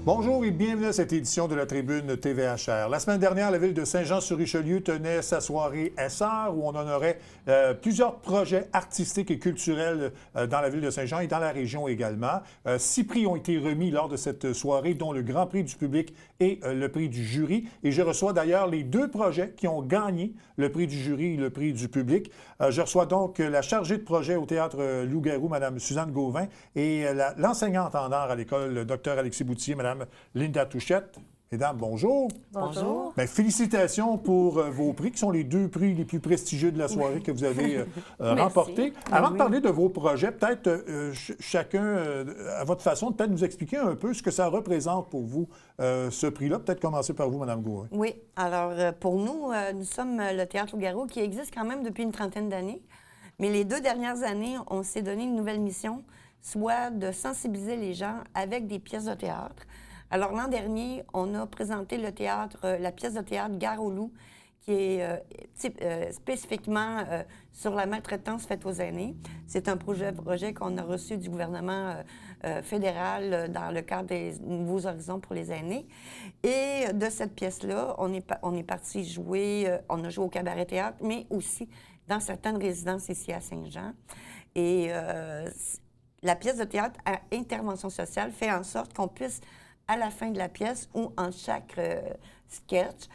Bonjour et bienvenue à cette édition de la Tribune TVHR. La semaine dernière, la ville de Saint-Jean-sur-Richelieu tenait sa soirée Essar où on honorait plusieurs projets artistiques et culturels dans la ville de Saint-Jean et dans la région également. 6 prix ont été remis lors de cette soirée, dont le Grand Prix du public et le prix du jury. Et je reçois d'ailleurs les 2 projets qui ont gagné le prix du jury et le prix du public. Je reçois donc la chargée de projet au Théâtre Loup-Garou, Mme Suzanne Gauvin, et l'enseignante en art à l'école, le Dr Alexis Boutier, Mme Linda Touchette. Mesdames, bonjour. Bonjour. Bien, félicitations pour vos prix, qui sont les 2 prix les plus prestigieux de la soirée que vous avez remportés. Avant de parler de vos projets, peut-être chacun, à votre façon, peut-être nous expliquer un peu ce que ça représente pour vous, ce prix-là. Peut-être commencer par vous, Mme Gauvin. Oui. Alors, pour nous, nous sommes le Théâtre Loup-Garou qui existe quand même depuis une trentaine d'années. Mais les 2 dernières années, on s'est donné une nouvelle mission, soit de sensibiliser les gens avec des pièces de théâtre. Alors, l'an dernier, on a présenté la pièce de théâtre Gare au loup, qui est spécifiquement sur la maltraitance faite aux aînés. C'est un projet qu'on a reçu du gouvernement fédéral dans le cadre des Nouveaux Horizons pour les aînés. Et de cette pièce-là, on est parti jouer, on a joué au cabaret théâtre, mais aussi dans certaines résidences ici à Saint-Jean. Et la pièce de théâtre à intervention sociale fait en sorte qu'on puisse, à la fin de la pièce ou en chaque sketch,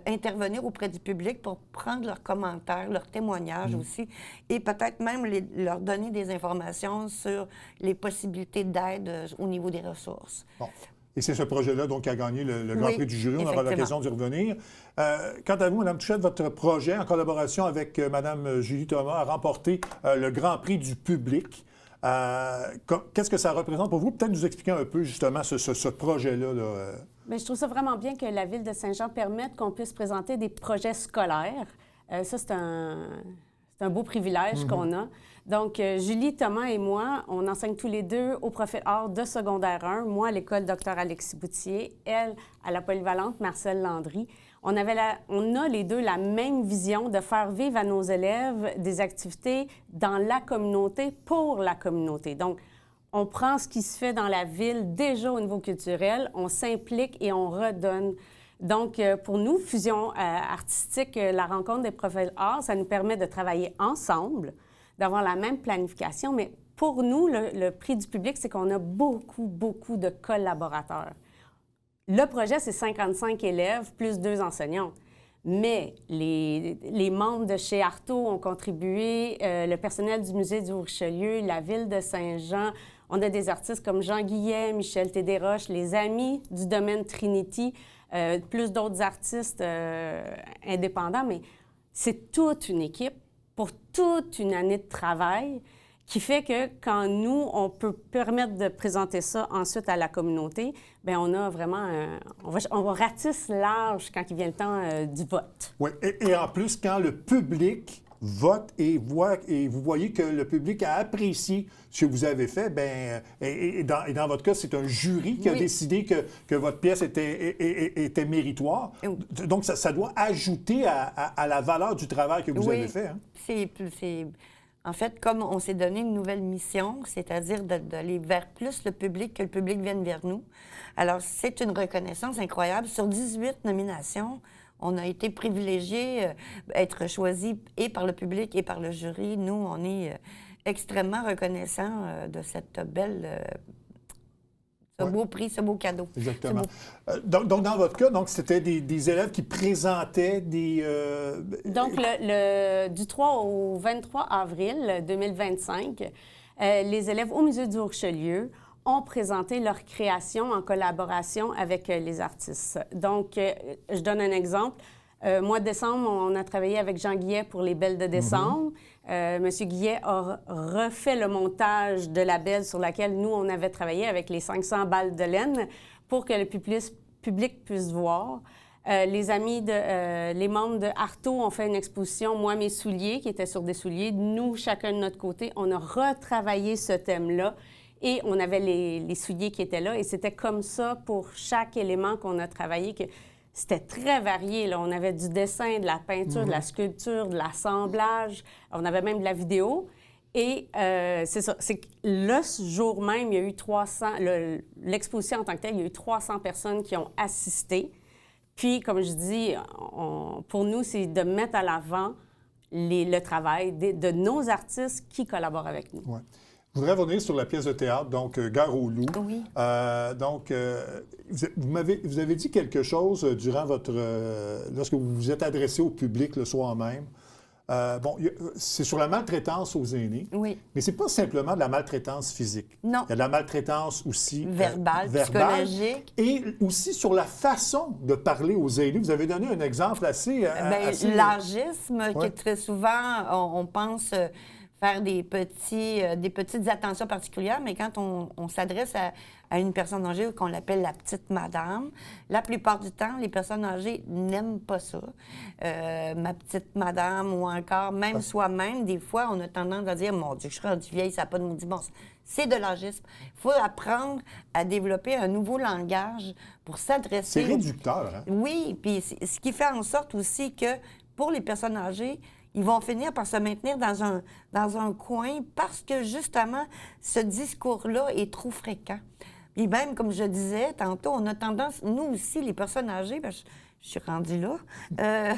intervenir auprès du public pour prendre leurs commentaires, leurs témoignages aussi, et peut-être même leur donner des informations sur les possibilités d'aide au niveau des ressources. Bon. Et c'est ce projet-là donc, qui a gagné le Grand Prix du jury. On aura l'occasion d'y revenir. Quant à vous, Mme Touchette, votre projet, en collaboration avec Mme Julie Thomas, a remporté le Grand Prix du public. Qu'est-ce que ça représente pour vous? Peut-être nous expliquer un peu justement ce projet-là. Bien, je trouve ça vraiment bien que la Ville de Saint-Jean permette qu'on puisse présenter des projets scolaires. Ça, c'est un beau privilège qu'on a. Donc, Julie, Thomas et moi, on enseigne tous les 2 au profil art de secondaire 1. Moi, à l'école Dr Alexis Boutier. Elle, à la polyvalente Marcel Landry. On a les 2 la même vision de faire vivre à nos élèves des activités dans la communauté, pour la communauté. Donc, on prend ce qui se fait dans la ville déjà au niveau culturel, on s'implique et on redonne. Donc, pour nous, Fusion artistique, la rencontre des profils art, ça nous permet de travailler ensemble, d'avoir la même planification, mais pour nous, le prix du public, c'est qu'on a beaucoup, beaucoup de collaborateurs. Le projet, c'est 55 élèves plus 2 enseignants. Mais les membres de chez Artaud ont contribué, le personnel du Musée du Richelieu, la Ville de Saint-Jean. On a des artistes comme Jean Guillet, Michel Tédéroche, les amis du domaine Trinity, plus d'autres artistes indépendants. Mais c'est toute une équipe pour toute une année de travail qui fait que quand nous, on peut permettre de présenter ça ensuite à la communauté, bien, on a vraiment... on ratisse large quand il vient le temps du vote. Oui, et en plus, quand le public vote et vous voyez que le public a apprécié ce que vous avez fait, bien, et dans votre cas, c'est un jury qui a décidé que votre pièce était méritoire. Donc, ça doit ajouter à la valeur du travail que vous avez fait. Hein? En fait, comme on s'est donné une nouvelle mission, c'est-à-dire d'aller vers plus le public, que le public vienne vers nous. Alors, c'est une reconnaissance incroyable. Sur 18 nominations, on a été privilégiés, être choisis et par le public et par le jury. Nous, on est extrêmement reconnaissants de cette belle... ce beau prix, ce beau cadeau. Exactement. Donc, dans votre cas, c'était des élèves qui présentaient des... Donc, du 3 au 23 avril 2025, les élèves au Musée du Richelieu ont présenté leur création en collaboration avec les artistes. Donc, je donne un exemple. Mois de décembre, on a travaillé avec Jean Guillet pour les Belles de décembre. Monsieur Guillet a refait le montage de la belle sur laquelle nous, on avait travaillé avec les 500 balles de laine pour que le public puisse voir. Les membres de Artaud ont fait une exposition « Moi, mes souliers » qui était sur des souliers. Nous, chacun de notre côté, on a retravaillé ce thème-là et on avait les souliers qui étaient là. Et c'était comme ça pour chaque élément qu'on a travaillé que c'était très varié. Là. On avait du dessin, de la peinture, de la sculpture, de l'assemblage. On avait même de la vidéo. Et c'est ça, c'est que le jour même, il y a eu 300, l'exposition en tant que telle, il y a eu 300 personnes qui ont assisté. Puis, comme je dis, pour nous, c'est de mettre à l'avant le travail de nos artistes qui collaborent avec nous. Ouais. Je voudrais revenir sur la pièce de théâtre, donc Gare aux loups. Oui. Vous avez dit quelque chose durant lorsque vous vous êtes adressé au public le soir même. C'est sur la maltraitance aux aînés, Oui. mais c'est pas simplement de la maltraitance physique. Non. Il y a de la maltraitance aussi Verbale, psychologique. et aussi sur la façon de parler aux aînés. Vous avez donné un exemple assez... L'âgisme, Ouais. qui très souvent, on pense faire des petites attentions particulières, mais quand on s'adresse à une personne âgée qu'on l'appelle la petite madame, la plupart du temps, les personnes âgées n'aiment pas ça. Ma petite madame ou encore même soi-même, des fois, on a tendance à dire « Mon Dieu, je suis rendue vieille, ça n'a pas de maudit bon sens. » C'est de l'âgisme. Il faut apprendre à développer un nouveau langage pour s'adresser... C'est réducteur, hein? Oui, puis ce qui fait en sorte aussi que pour les personnes âgées, ils vont finir par se maintenir dans un coin parce que, justement, ce discours-là est trop fréquent. Puis même, comme je disais tantôt, on a tendance, nous aussi, les personnes âgées, je suis rendue là,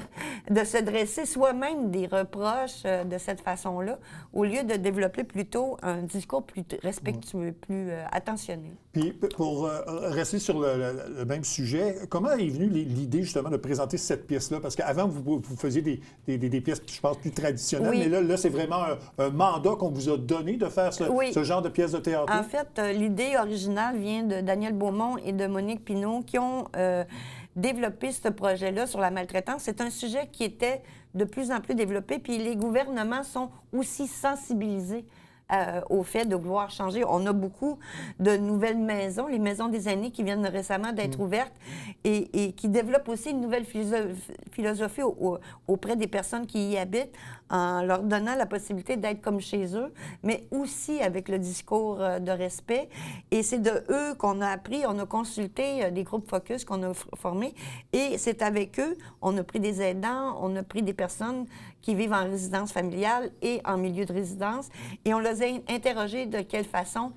de se dresser soi-même des reproches de cette façon-là, au lieu de développer plutôt un discours plus respectueux, plus attentionné. Puis, pour rester sur le même sujet, comment est venue l'idée, justement, de présenter cette pièce-là? Parce qu'avant, vous faisiez des pièces, je pense, plus traditionnelles, Oui. mais là c'est vraiment un mandat qu'on vous a donné de faire ce genre de pièce de théâtre. En fait, l'idée originale vient de Daniel Beaumont et de Monique Pinault, qui ont développé ce projet-là sur la maltraitance. C'est un sujet qui était de plus en plus développé, puis les gouvernements sont aussi sensibilisés au fait de vouloir changer. On a beaucoup de nouvelles maisons, les maisons des aînés qui viennent récemment d'être ouvertes et qui développent aussi une nouvelle philosophie auprès des personnes qui y habitent en leur donnant la possibilité d'être comme chez eux, mais aussi avec le discours de respect. Et c'est de eux qu'on a appris, on a consulté des groupes focus qu'on a formés et c'est avec eux, on a pris des aidants, on a pris des personnes qui vivent en résidence familiale et en milieu de résidence et on les a interrogés de quelle façon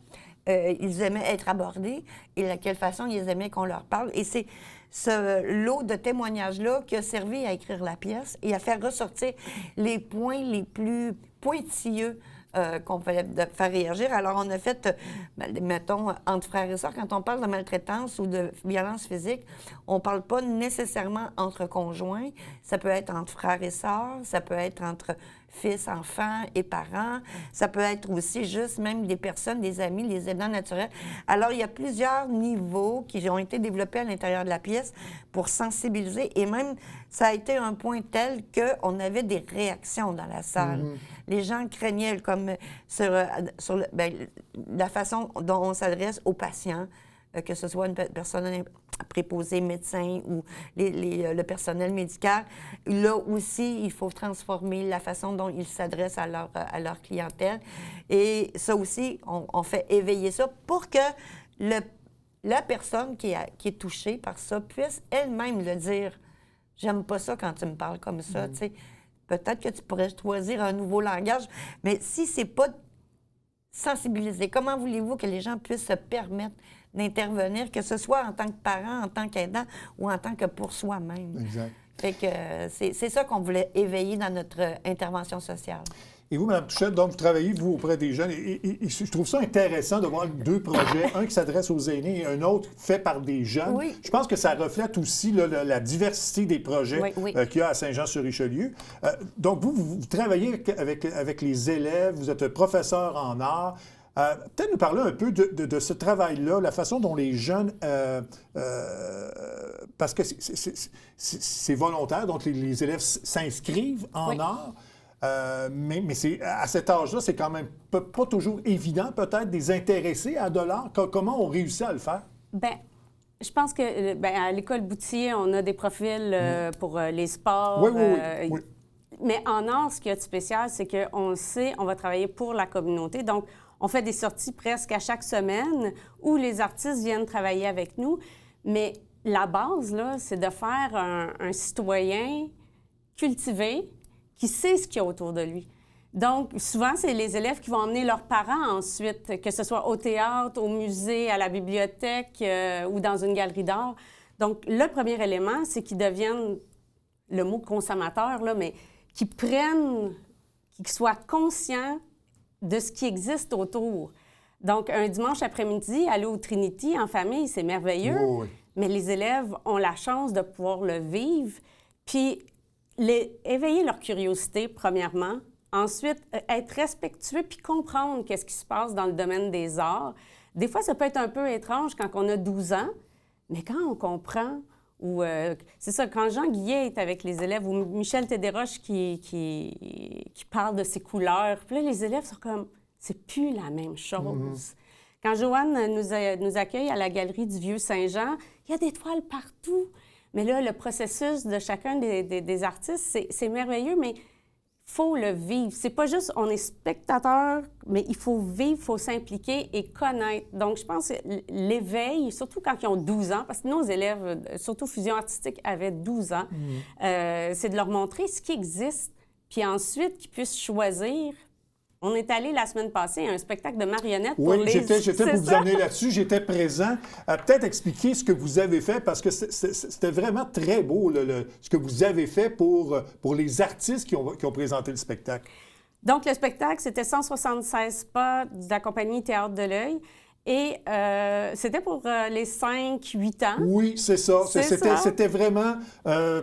ils aimaient être abordés et de quelle façon ils aimaient qu'on leur parle. Et c'est ce lot de témoignages-là qui a servi à écrire la pièce et à faire ressortir les points les plus pointilleux qu'on voulait faire réagir. Alors, on a fait, mettons, entre frères et sœurs, quand on parle de maltraitance ou de violence physique, on ne parle pas nécessairement entre conjoints. Ça peut être entre frères et sœurs, ça peut être entre fils, enfants et parents. Ça peut être aussi juste même des personnes, des amis, les aidants naturels. Alors, il y a plusieurs niveaux qui ont été développés à l'intérieur de la pièce pour sensibiliser. Et même, ça a été un point tel qu'on avait des réactions dans la salle. Les gens craignaient, comme sur la façon dont on s'adresse aux patients, que ce soit une personne préposée, médecin ou le personnel médical. Là aussi, il faut transformer la façon dont ils s'adressent à leur clientèle. Et ça aussi, on fait éveiller ça pour que la personne qui est touchée par ça puisse elle-même le dire. « J'aime pas ça quand tu me parles comme ça. Tu sais, peut-être que tu pourrais choisir un nouveau langage, mais si c'est pas sensibilisé, comment voulez-vous que les gens puissent se permettre d'intervenir, que ce soit en tant que parent, en tant qu'aidant ou en tant que pour soi-même? Exact. Fait que c'est ça qu'on voulait éveiller dans notre intervention sociale. Et vous, Mme Touchette, donc vous travaillez, vous, auprès des jeunes. Et je trouve ça intéressant de voir deux projets, un qui s'adresse aux aînés et un autre fait par des jeunes. Oui. Je pense que ça reflète aussi là, la diversité des projets qu'il y a à Saint-Jean-sur-Richelieu. Donc, vous travaillez avec les élèves, vous êtes professeur en art. Peut-être nous parler un peu de ce travail-là, la façon dont les jeunes... parce que c'est volontaire, donc les élèves s'inscrivent en art. Mais c'est, à cet âge-là, c'est quand même pas toujours évident, peut-être, de les intéresser à de l'art. Comment on réussit à le faire? Bien, je pense que à l'École Boutier, on a des profils pour les sports. Oui. Mais en art, ce qu'il y a de spécial, c'est qu'on sait, on va travailler pour la communauté. Donc, on fait des sorties presque à chaque semaine où les artistes viennent travailler avec nous. Mais la base, là, c'est de faire un citoyen cultivé qui sait ce qu'il y a autour de lui. Donc, souvent, c'est les élèves qui vont emmener leurs parents ensuite, que ce soit au théâtre, au musée, à la bibliothèque ou dans une galerie d'art. Donc, le premier élément, c'est qu'ils deviennent, le mot consommateur, là, mais qu'ils prennent, qu'ils soient conscients de ce qui existe autour. Donc, un dimanche après-midi, aller au Trinity en famille, c'est merveilleux, Oui. mais les élèves ont la chance de pouvoir le vivre, puis éveiller leur curiosité, premièrement. Ensuite, être respectueux puis comprendre qu'est-ce qui se passe dans le domaine des arts. Des fois, ça peut être un peu étrange quand on a 12 ans, mais quand on comprend, ou c'est ça, quand Jean Guillet est avec les élèves, ou Michel Tédéroche qui parle de ses couleurs, puis là, les élèves sont comme, c'est plus la même chose. Quand Joanne nous accueille à la Galerie du Vieux-Saint-Jean, il y a des toiles partout. Mais là, le processus de chacun des artistes, c'est merveilleux, mais il faut le vivre. C'est pas juste on est spectateur, mais il faut vivre, il faut s'impliquer et connaître. Donc, je pense que l'éveil, surtout quand ils ont 12 ans, parce que nos élèves, surtout Fusion artistique, avaient 12 ans, c'est de leur montrer ce qui existe, puis ensuite qu'ils puissent choisir. On est allé la semaine passée à un spectacle de marionnettes pour les... Oui, j'étais pour vous amener là-dessus. J'étais présent. Peut-être expliquer ce que vous avez fait, parce que c'était vraiment très beau, ce que vous avez fait pour les artistes qui ont présenté le spectacle. Donc, le spectacle, c'était 176 pas de la compagnie Théâtre de l'Œil. Et c'était pour les 5-8 ans. Oui, c'est ça. C'était vraiment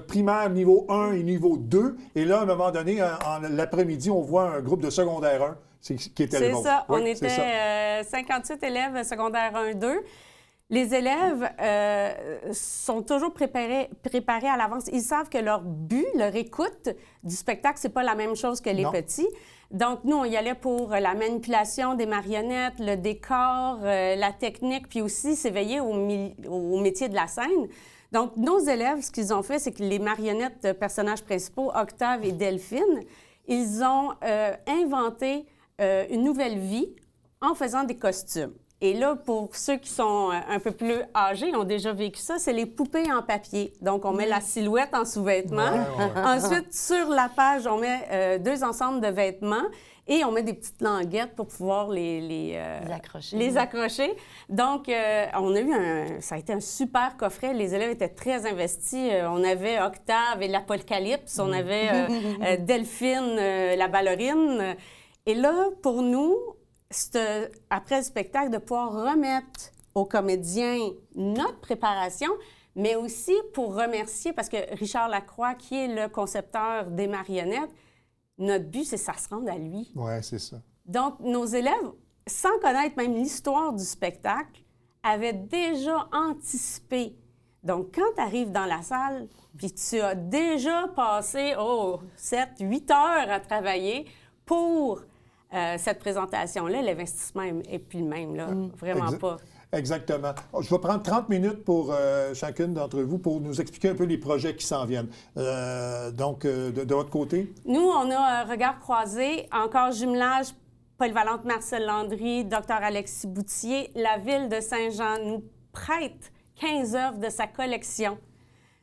primaire niveau 1 et niveau 2. Et là, à un moment donné, l'après-midi, on voit un groupe de secondaire 1 qui était le vôtre. C'est ça. Oui, on était 58 élèves secondaire 1-2. Les élèves sont toujours préparés à l'avance. Ils savent que leur but, leur écoute du spectacle, c'est pas la même chose que les petits. Donc, nous, on y allait pour la manipulation des marionnettes, le décor, la technique, puis aussi s'éveiller au métier de la scène. Donc, nos élèves, ce qu'ils ont fait, c'est que les marionnettes de personnages principaux, Octave et Delphine, ils ont inventé une nouvelle vie en faisant des costumes. Et là, pour ceux qui sont un peu plus âgés, ont déjà vécu ça, c'est les poupées en papier. Donc, on met la silhouette en sous-vêtements. Ensuite, sur la page, on met 2 ensembles de vêtements et on met des petites languettes pour pouvoir les accrocher. Donc, on a eu ça a été un super coffret. Les élèves étaient très investis. On avait Octave et l'Apocalypse. On avait Delphine, la ballerine. Et là, pour nous, après le spectacle, de pouvoir remettre aux comédiens notre préparation, mais aussi pour remercier, parce que Richard Lacroix, qui est le concepteur des marionnettes, notre but, c'est que ça se rende à lui. Oui, c'est ça. Donc, nos élèves, sans connaître même l'histoire du spectacle, avaient déjà anticipé. Donc, quand tu arrives dans la salle, puis tu as déjà passé 7, 8 heures à travailler pour... cette présentation-là, l'investissement n'est plus le même, là. Vraiment pas. Exactement. Je vais prendre 30 minutes pour chacune d'entre vous pour nous expliquer un peu les projets qui s'en viennent. Donc, de votre côté? Nous, on a Regard croisé, encore jumelage, polyvalente Marcel Landry, Dr Alexis Boutier. La Ville de Saint-Jean nous prête 15 œuvres de sa collection.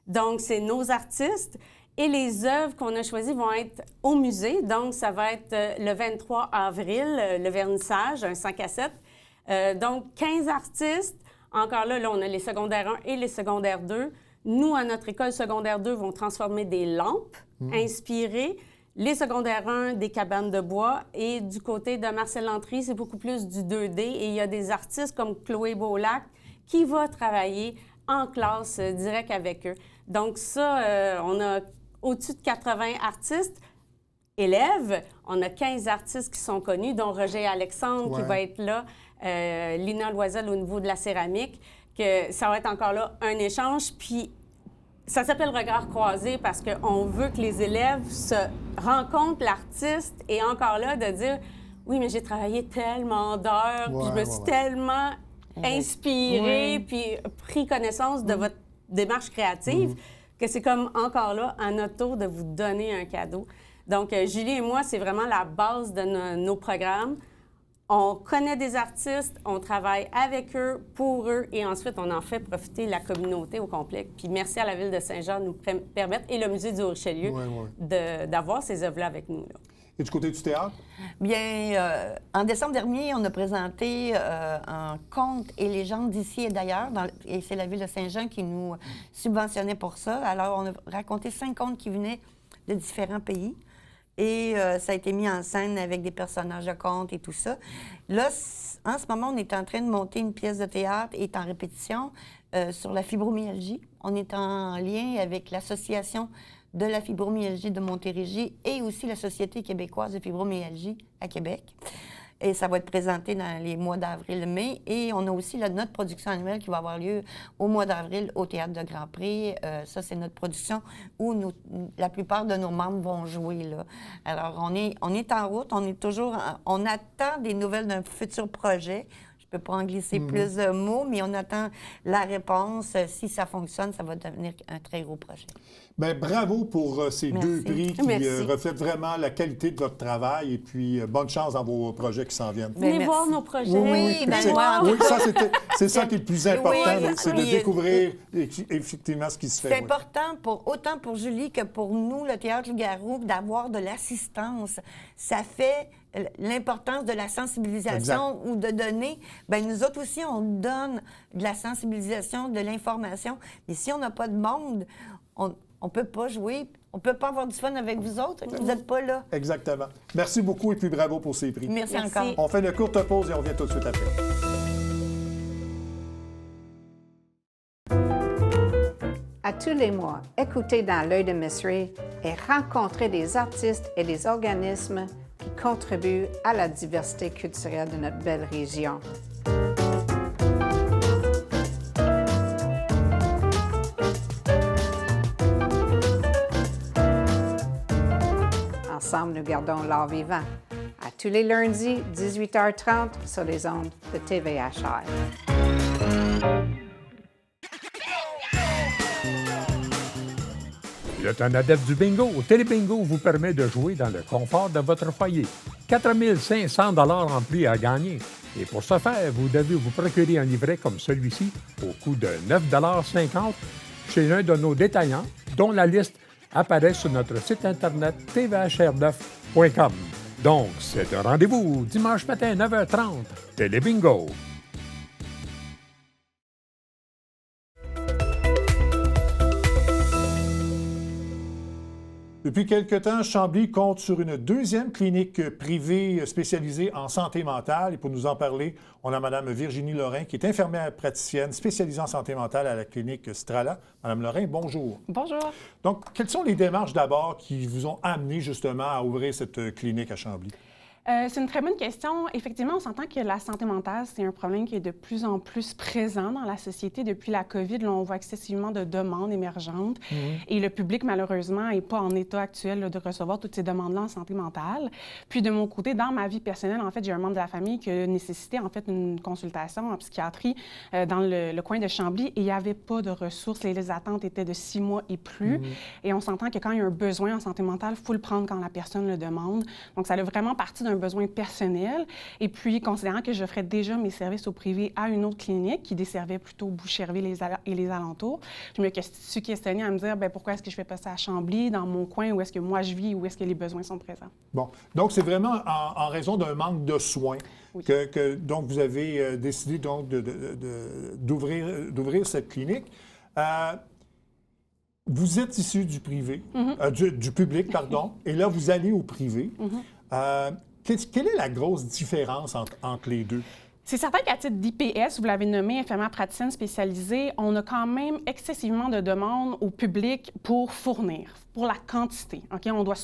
Donc, c'est nos artistes. Et les œuvres qu'on a choisies vont être au musée. Donc, ça va être le 23 avril, le vernissage, un 5 à 7. Donc, 15 artistes. Encore là, on a les secondaires 1 et les secondaires 2. Nous, à notre école secondaire 2, vont transformer des lampes inspirées. Les secondaires 1, des cabanes de bois. Et du côté de Marcel Landry, c'est beaucoup plus du 2D. Et il y a des artistes comme Chloé Beaulac qui va travailler en classe direct avec eux. Donc ça, on a au-dessus de 80 artistes, élèves. On a 15 artistes qui sont connus, dont Roger Alexandre qui va être là, Lina Loisel au niveau de la céramique, que ça va être encore là un échange. Puis ça s'appelle Regard croisé parce qu'on veut que les élèves se rencontrent l'artiste et encore là de dire « Oui, mais j'ai travaillé tellement d'heures, puis je me suis tellement inspirée, puis pris connaissance de votre démarche créative que c'est comme encore là, à notre tour, de vous donner un cadeau. » Donc, Julie et moi, c'est vraiment la base de nos programmes. On connaît des artistes, on travaille avec eux, pour eux, et ensuite, on en fait profiter la communauté au complet. Puis merci à la Ville de Saint-Jean de nous permettre, et le Musée du Richelieu, d'avoir ces œuvres-là avec nous. Là. Et du côté du théâtre? Bien, en décembre dernier, on a présenté un conte et légendes d'ici et d'ailleurs, et c'est la Ville de Saint-Jean qui nous subventionnait pour ça. Alors, on a raconté 5 contes qui venaient de différents pays. Et ça a été mis en scène avec des personnages de contes et tout ça. Là, en ce moment, on est en train de monter une pièce de théâtre et est en répétition sur la fibromyalgie. On est en lien avec l'Association de la fibromyalgie de Montérégie et aussi la Société québécoise de fibromyalgie à Québec. Et ça va être présenté dans les mois d'avril-mai. Et on a aussi notre production annuelle qui va avoir lieu au mois d'avril au Théâtre de Grand-Pré. Ça, c'est notre production où la plupart de nos membres vont jouer, là. Alors, on est en route. On attend des nouvelles d'un futur projet. Je ne peux pas en glisser plus de mots, mais on attend la réponse. Si ça fonctionne, ça va devenir un très gros projet. Bien, bravo pour ces Merci. 2 prix qui Merci. reflètent vraiment la qualité de votre travail et puis bonne chance dans vos projets qui s'en viennent. Venez merci. voir nos projets. Oui, ben, c'est moi, c'est ça qui est le plus important, Oui, c'est de oui. découvrir effectivement ce qui se fait. C'est oui. important, autant pour Julie que pour nous, le Théâtre Loup-Garou, d'avoir de l'assistance. Ça fait l'importance de la sensibilisation ou de donner. Bien, nous autres aussi, on donne de la sensibilisation, de l'information. Mais si on n'a pas de monde, on ne peut pas jouer, on ne peut pas avoir du fun avec vous autres. Vous n'êtes pas là. Exactement. Merci beaucoup et puis bravo pour ces prix. Merci Merci. encore. On fait une courte pause et on revient tout de suite après. À tous les mois, écoutez Dans l'œil de Miss Ray et rencontrez des artistes et des organismes qui contribuent à la diversité culturelle de notre belle région. Ensemble, nous gardons l'art vivant. À tous les lundis, 18h30, sur les ondes de TVHR. Vous êtes un adepte du bingo? Télébingo vous permet de jouer dans le confort de votre foyer. 4 500 $ en prix à gagner. Et pour ce faire, vous devez vous procurer un livret comme celui-ci au coût de 9,50 $ chez un de nos détaillants, dont la liste apparaît sur notre site internet tvhr9.com. Donc, c'est un rendez-vous dimanche matin à 9h30. Télébingo. Depuis quelque temps, Chambly compte sur une 2e clinique privée spécialisée en santé mentale. Et pour nous en parler, on a Mme Virginie Lorrain, qui est infirmière praticienne spécialisée en santé mentale à la clinique Strala. Mme Lorrain, bonjour. Bonjour. Donc, quelles sont les démarches d'abord qui vous ont amené justement à ouvrir cette clinique à Chambly? C'est une très bonne question. Effectivement, on s'entend que la santé mentale, c'est un problème qui est de plus en plus présent dans la société. Depuis la COVID, là, on voit excessivement de demandes émergentes et le public, malheureusement, n'est pas en état actuel là, de recevoir toutes ces demandes-là en santé mentale. Puis, de mon côté, dans ma vie personnelle, en fait, j'ai un membre de la famille qui a nécessité, en fait, une consultation en psychiatrie dans le coin de Chambly et il n'y avait pas de ressources. Les attentes étaient de 6 mois et plus. Et on s'entend que quand il y a un besoin en santé mentale, il faut le prendre quand la personne le demande. Donc, ça a vraiment parti d'un besoin personnel. Et puis, considérant que j'offrais déjà mes services au privé à une autre clinique qui desservait plutôt Boucherville et les alentours, je me suis questionnée à me dire, bien, pourquoi est-ce que je fais pas ça à Chambly, dans mon coin, où est-ce que moi je vis, où est-ce que les besoins sont présents? Bon. Donc, c'est vraiment en raison d'un manque de soins donc vous avez décidé donc d'ouvrir cette clinique. Vous êtes issu du privé, du public, pardon, et là, vous allez au privé. Quelle est la grosse différence entre les deux? C'est certain qu'à titre d'IPS, vous l'avez nommé, infirmière praticienne spécialisée, on a quand même excessivement de demandes au public pour fournir, pour la quantité. Okay? On doit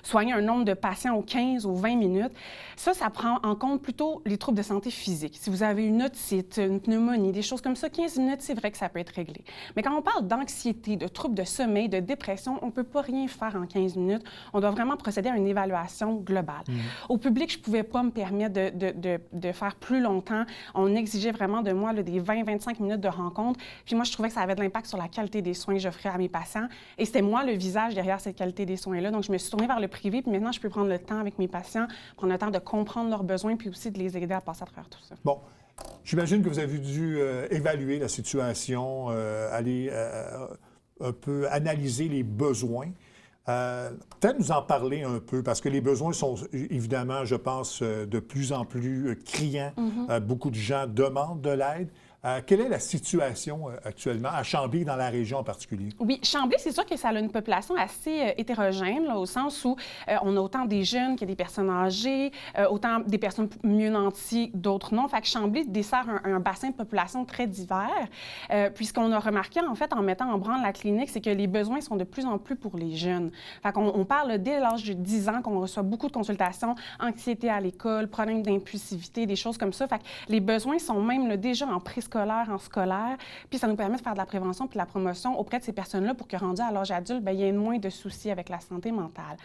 soigner un nombre de patients aux 15 ou 20 minutes. Ça prend en compte plutôt les troubles de santé physique. Si vous avez une otite, une pneumonie, des choses comme ça, 15 minutes, c'est vrai que ça peut être réglé. Mais quand on parle d'anxiété, de troubles de sommeil, de dépression, on ne peut pas rien faire en 15 minutes. On doit vraiment procéder à une évaluation globale. Au public, je ne pouvais pas me permettre de faire plus longtemps. On exigeait vraiment de moi là, des 20-25 minutes de rencontre. Puis moi, je trouvais que ça avait de l'impact sur la qualité des soins que j'offrais à mes patients. Et c'était moi le visage derrière cette qualité des soins-là. Donc, je me suis tournée vers le privé. Puis maintenant, je peux prendre le temps avec mes patients, prendre le temps de comprendre leurs besoins, puis aussi de les aider à passer à travers tout ça. Bon. J'imagine que vous avez dû évaluer la situation, aller un peu analyser les besoins. Peut-être nous en parler un peu, parce que les besoins sont évidemment, je pense, de plus en plus criants. Beaucoup de gens demandent de l'aide. Quelle est la situation actuellement à Chambly, dans la région en particulier? Oui, Chambly, c'est sûr que ça a une population assez hétérogène, là, au sens où on a autant des jeunes que des personnes âgées, autant des personnes mieux nanties, d'autres non. Fait que Chambly dessert un bassin de population très divers. Puis ce qu'on a remarqué, en fait, en mettant en branle la clinique, c'est que les besoins sont de plus en plus pour les jeunes. Fait qu'on parle dès l'âge de 10 ans qu'on reçoit beaucoup de consultations, anxiété à l'école, problèmes d'impulsivité, des choses comme ça. Fait que les besoins sont même là, déjà en préscolaire, en scolaire, puis ça nous permet de faire de la prévention puis de la promotion auprès de ces personnes-là pour que, rendu à l'âge adulte, bien, il y ait moins de soucis avec la santé mentale.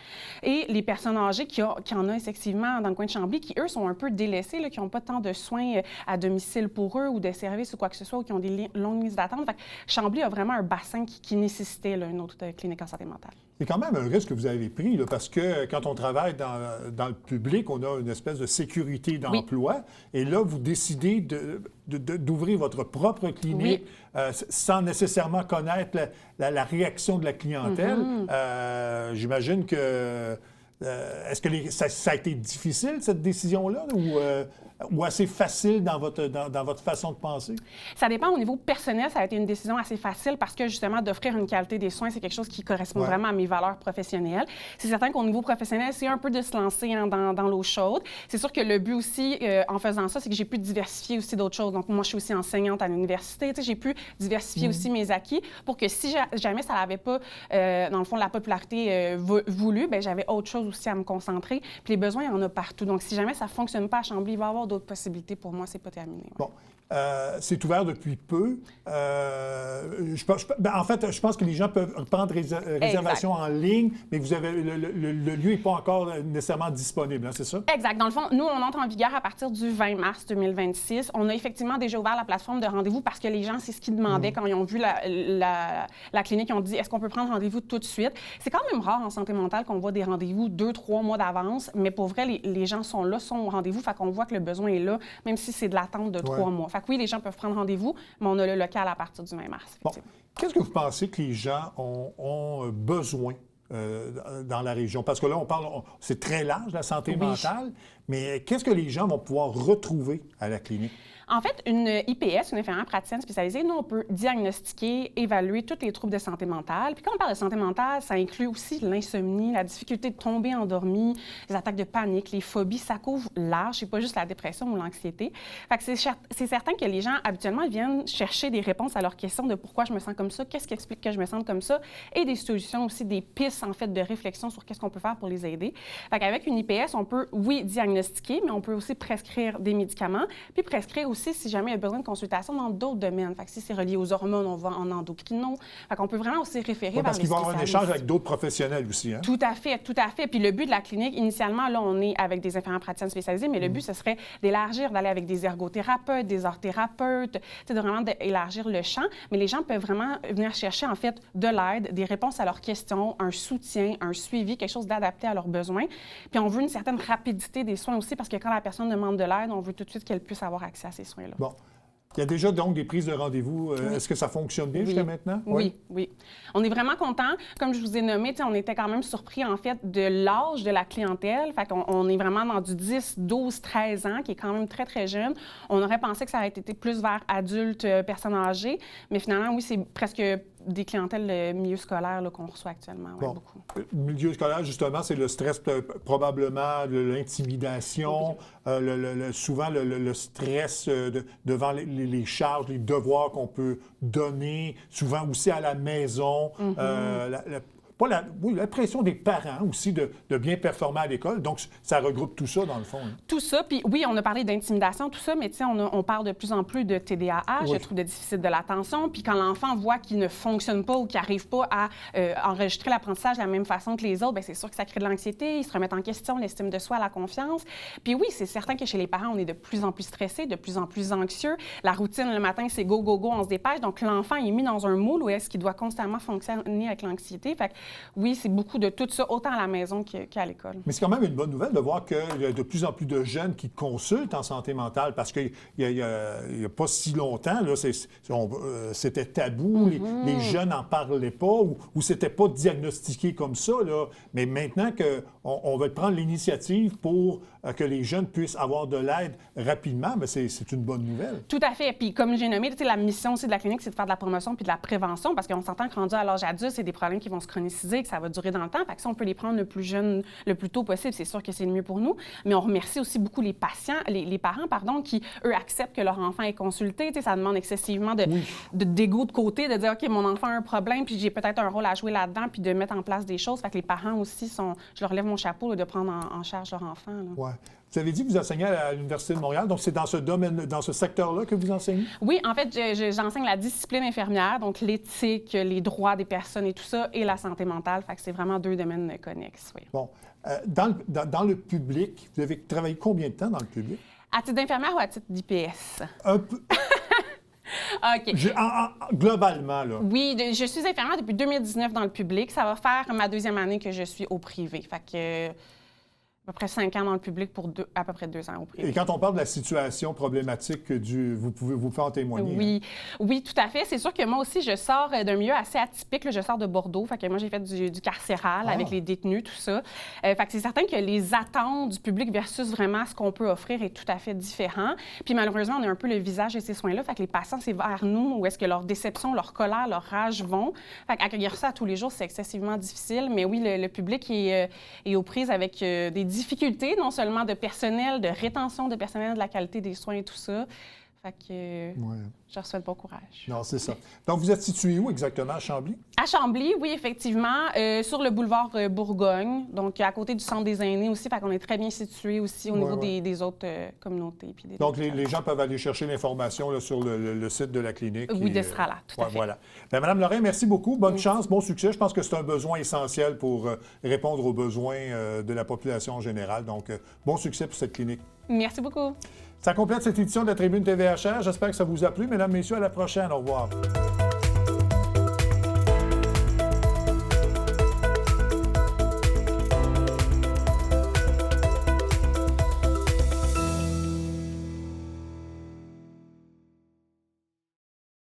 Et les personnes âgées qui en ont effectivement dans le coin de Chambly, qui, eux, sont un peu délaissés, là, qui n'ont pas tant de soins à domicile pour eux ou de services ou quoi que ce soit, ou qui ont des longues listes d'attente. Fait que Chambly a vraiment un bassin qui nécessitait là, une autre clinique en santé mentale. C'est quand même un risque que vous avez pris, là, parce que quand on travaille dans le public, on a une espèce de sécurité d'emploi. Et là, vous décidez d'ouvrir votre propre clinique sans nécessairement connaître la réaction de la clientèle. J'imagine que... est-ce que ça a été difficile, cette décision-là, ou assez facile dans votre façon de penser? Ça dépend. Au niveau personnel, ça a été une décision assez facile parce que, justement, d'offrir une qualité des soins, c'est quelque chose qui correspond vraiment à mes valeurs professionnelles. C'est certain qu'au niveau professionnel, c'est un peu de se lancer dans l'eau chaude. C'est sûr que le but aussi, en faisant ça, c'est que j'ai pu diversifier aussi d'autres choses. Donc, moi, je suis aussi enseignante à l'université. J'ai pu diversifier aussi mes acquis pour que si jamais ça n'avait pas, dans le fond, la popularité voulue, bien, j'avais autre chose aussi à me concentrer. Puis les besoins, il y en a partout. Donc, si jamais ça ne fonctionne pas à Chambly, il va y avoir d'autres possibilités. Pour moi, c'est pas terminé. Ouais. Bon. C'est ouvert depuis peu. En fait, je pense que les gens peuvent prendre réservation en ligne, mais vous avez le lieu n'est pas encore nécessairement disponible, hein, c'est ça? Exact. Dans le fond, nous, on entre en vigueur à partir du 20 mars 2026. On a effectivement déjà ouvert la plateforme de rendez-vous parce que les gens, c'est ce qu'ils demandaient quand ils ont vu la clinique. Ils ont dit, est-ce qu'on peut prendre rendez-vous tout de suite? C'est quand même rare en santé mentale qu'on voit des rendez-vous 2-3 mois d'avance, mais pour vrai, les gens sont là, sont au rendez-vous, fait qu'on voit que le besoin est là, même si c'est de l'attente de 3 mois. Fait que oui, les gens peuvent prendre rendez-vous, mais on a le local à partir du 20 mars. Bon. Qu'est-ce que vous pensez que les gens ont besoin dans la région? Parce que là, c'est très large, la santé mentale, mais qu'est-ce que les gens vont pouvoir retrouver à la clinique? En fait, une IPS, une infirmière praticienne spécialisée, nous, on peut diagnostiquer, évaluer tous les troubles de santé mentale. Puis quand on parle de santé mentale, ça inclut aussi l'insomnie, la difficulté de tomber endormi, les attaques de panique, les phobies. Ça couvre large, c'est pas juste la dépression ou l'anxiété. Fait que c'est certain que les gens, habituellement, ils viennent chercher des réponses à leurs questions de pourquoi je me sens comme ça, qu'est-ce qui explique que je me sente comme ça, et des solutions aussi, des pistes, en fait, de réflexion sur qu'est-ce qu'on peut faire pour les aider. Fait qu'avec une IPS, on peut, oui, diagnostiquer, mais on peut aussi prescrire des médicaments, puis prescrire aussi si jamais il y a besoin de consultation dans d'autres domaines. Fait que si c'est relié aux hormones, on va en endocrino. Fait qu'on peut vraiment aussi référer vers les parce qu'il va y avoir un spécialistes. échange avec d'autres professionnels aussi, hein? Tout à fait, tout à fait. Puis le but de la clinique, initialement, là, on est avec des infirmières praticiennes spécialisées, mais le but, ce serait d'élargir, d'aller avec des ergothérapeutes, des orthothérapeutes, de vraiment d'élargir le champ. Mais les gens peuvent vraiment venir chercher, en fait, de l'aide, des réponses à leurs questions, un soutien, un suivi, quelque chose d'adapté à leurs besoins. Puis on veut une certaine rapidité des soins aussi, parce que quand la personne demande de l'aide, on veut tout de suite qu'elle puisse avoir accès à ces soins-là. Bon. Il y a déjà donc des prises de rendez-vous. Est-ce que ça fonctionne bien jusqu'à maintenant? Oui. On est vraiment contents. Comme je vous ai nommé, on était quand même surpris, en fait, de l'âge de la clientèle. Fait qu'on est vraiment dans du 10, 12, 13 ans, qui est quand même très, très jeune. On aurait pensé que ça aurait été plus vers adultes, personnes âgées. Mais finalement, oui, c'est presque des clientèles milieu scolaire là, qu'on reçoit actuellement. Ouais, beaucoup. Milieu scolaire, justement, c'est le stress, probablement, l'intimidation, souvent le stress devant les charges, les devoirs qu'on peut donner, souvent aussi à la maison, la pression des parents aussi de bien performer à l'école. Donc, ça regroupe tout ça, dans le fond. Hein. Tout ça. Puis oui, on a parlé d'intimidation, tout ça, mais tu sais, on parle de plus en plus de TDAH, de troubles de déficit de l'attention. Puis quand l'enfant voit qu'il ne fonctionne pas ou qu'il n'arrive pas à enregistrer l'apprentissage de la même façon que les autres, bien, c'est sûr que ça crée de l'anxiété, ils se remettent en question, l'estime de soi, la confiance. Puis oui, c'est certain que chez les parents, on est de plus en plus stressés, de plus en plus anxieux. La routine, le matin, c'est go, go, go, on se dépêche. Donc l'enfant est mis dans un moule où est-ce qu'il doit constamment fonctionner avec l'anxiété. Fait que oui, c'est beaucoup de tout ça, autant à la maison qu'à l'école. Mais c'est quand même une bonne nouvelle de voir qu'il y a de plus en plus de jeunes qui consultent en santé mentale parce qu'il n'y a pas si longtemps, là, c'était tabou, les jeunes n'en parlaient pas ou c'était pas diagnostiqué comme ça. Là. Mais maintenant qu'on va prendre l'initiative pour que les jeunes puissent avoir de l'aide rapidement, bien, c'est une bonne nouvelle. Tout à fait. Puis comme j'ai nommé, la mission aussi de la clinique, c'est de faire de la promotion puis de la prévention parce qu'on s'entend que rendu à l'âge adulte, c'est des problèmes qui vont se chroniciser, que ça va durer dans le temps. Fait que si on peut les prendre le plus jeune, le plus tôt possible, c'est sûr que c'est le mieux pour nous. Mais on remercie aussi beaucoup les patients, les parents, pardon, qui, eux, acceptent que leur enfant est consulté. Ça demande excessivement d'égo de côté, de dire, OK, mon enfant a un problème, puis j'ai peut-être un rôle à jouer là-dedans, puis de mettre en place des choses. Fait que les parents aussi je leur lève mon chapeau là, de prendre en charge leur enfant. Ouais. Vous avez dit que vous enseignez à l'Université de Montréal, donc c'est dans ce domaine, dans ce secteur-là que vous enseignez? Oui, en fait, j'enseigne la discipline infirmière, donc l'éthique, les droits des personnes et tout ça, et la santé mentale. Fait que c'est vraiment 2 domaines connexes, oui. Bon. Dans le public, vous avez travaillé combien de temps dans le public? À titre d'infirmière ou à titre d'IPS? Un peu. OK. Globalement, là. Oui, je suis infirmière depuis 2019 dans le public. Ça va faire ma 2e année que je suis au privé. Fait que à peu près 5 ans dans le public pour à peu près 2 ans au privé. Et quand on parle de la situation problématique vous pouvez en témoigner. Oui, oui, tout à fait. C'est sûr que moi aussi, je sors d'un milieu assez atypique. Là, je sors de Bordeaux. Fait que moi, j'ai fait du carcéral avec les détenus, tout ça. Fait que c'est certain que les attentes du public versus vraiment ce qu'on peut offrir est tout à fait différent. Puis malheureusement, on a un peu le visage de ces soins-là. Fait que les patients, c'est vers nous où est-ce que leur déception, leur colère, leur rage vont. Fait qu'accueillir ça à tous les jours, c'est excessivement difficile. Mais oui, le public est aux prises avec des difficultés, non seulement de personnel, de rétention de personnel, de la qualité des soins et tout ça. Fait que je reçois de bon courage. Non, c'est ça. Donc, vous êtes situé où exactement, à Chambly? À Chambly, oui, effectivement, sur le boulevard Bourgogne, donc à côté du Centre des aînés aussi. Fait qu'on est très bien situé aussi au niveau des autres communautés. Puis donc, les gens peuvent aller chercher l'information là, sur le site de la clinique. Oui, d'Estrala, tout à fait. Voilà. Bien, Madame Lorrain, merci beaucoup. Bonne chance, bon succès. Je pense que c'est un besoin essentiel pour répondre aux besoins de la population en général. Donc, bon succès pour cette clinique. Merci beaucoup. Ça complète cette édition de la Tribune TVHR. J'espère que ça vous a plu. Mesdames, Messieurs, à la prochaine. Au revoir.